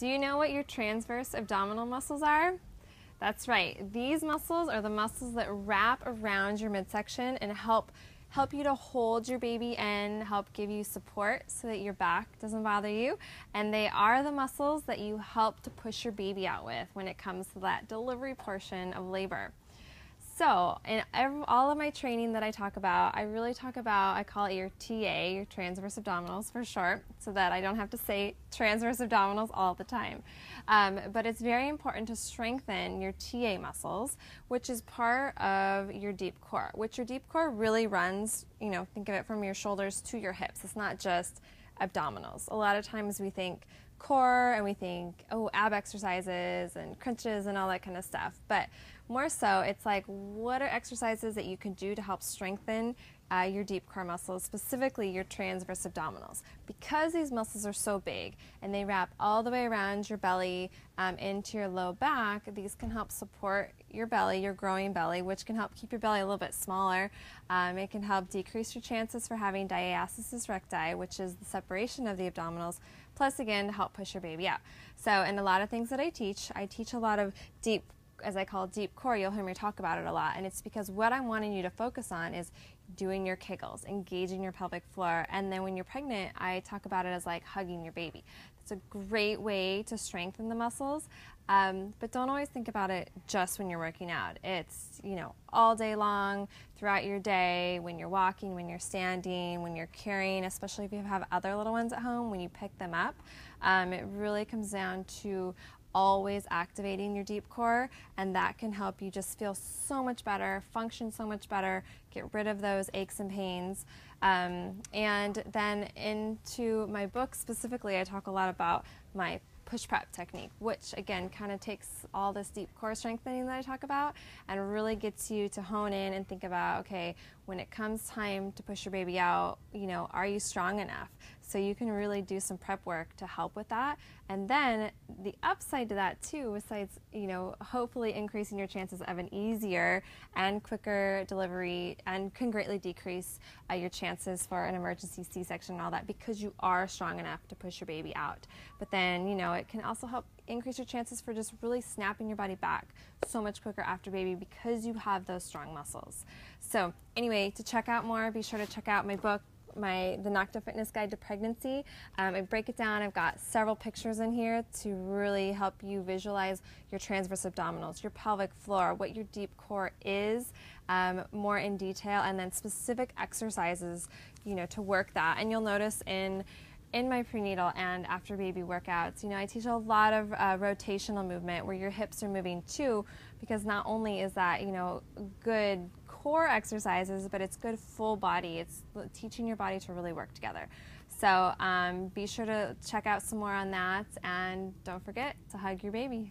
Do you know what your transverse abdominal muscles are? That's right. These muscles are the muscles that wrap around your midsection and help you to hold your baby in, help give you support so that your back doesn't bother you. And they are the muscles that you help to push your baby out with when it comes to that delivery portion of labor. So in all of my training that I talk about, I call it your TA, your transverse abdominals for short, so that I don't have to say transverse abdominals all the time. But it's very important to strengthen your TA muscles, which is part of your deep core, which your deep core really runs, think of it from your shoulders to your hips. It's not just abdominals. A lot of times we think core and we think, oh, ab exercises and crunches and all that kind of stuff. But more so, it's like, what are exercises that you can do to help strengthen your deep core muscles, specifically your transverse abdominals? Because these muscles are so big and they wrap all the way around your belly into your low back, these can help support your belly, your growing belly, which can help keep your belly a little bit smaller. It can help decrease your chances for having diastasis recti, which is the separation of the abdominals, plus again to help push your baby out. So in a lot of things that I teach a lot of deep, as I call deep core. You'll hear me talk about it a lot, and it's because what I'm wanting you to focus on is doing your kegels, engaging your pelvic floor, and then when you're pregnant, I talk about it as like hugging your baby. It's a great way to strengthen the muscles, but don't always think about it just when you're working out. It's, all day long, throughout your day, when you're walking, when you're standing, when you're carrying, especially if you have other little ones at home, when you pick them up. It really comes down to always activating your deep core, and that can help you just feel so much better, function so much better, get rid of those aches and pains. And then into my book specifically, I talk a lot about my push prep technique, which again kind of takes all this deep core strengthening that I talk about and really gets you to hone in and think about, okay, when it comes time to push your baby out, are you strong enough? So you can really do some prep work to help with that. And then the upside to that too, besides, hopefully increasing your chances of an easier and quicker delivery, and can greatly decrease your chances for an emergency C-section and all that, because you are strong enough to push your baby out. But then, it can also help increase your chances for just really snapping your body back so much quicker after baby because you have those strong muscles. So anyway, to check out more, be sure to check out my book, the Nocta Fitness Guide to Pregnancy. I break it down. I've got several pictures in here to really help you visualize your transverse abdominals, your pelvic floor, what your deep core is, more in detail, and then specific exercises, to work that. And you'll notice in my prenatal and after baby workouts, I teach a lot of rotational movement where your hips are moving too, because not only is that, good core exercises, but it's good full body. It's teaching your body to really work together. So be sure to check out some more on that, and don't forget to hug your baby.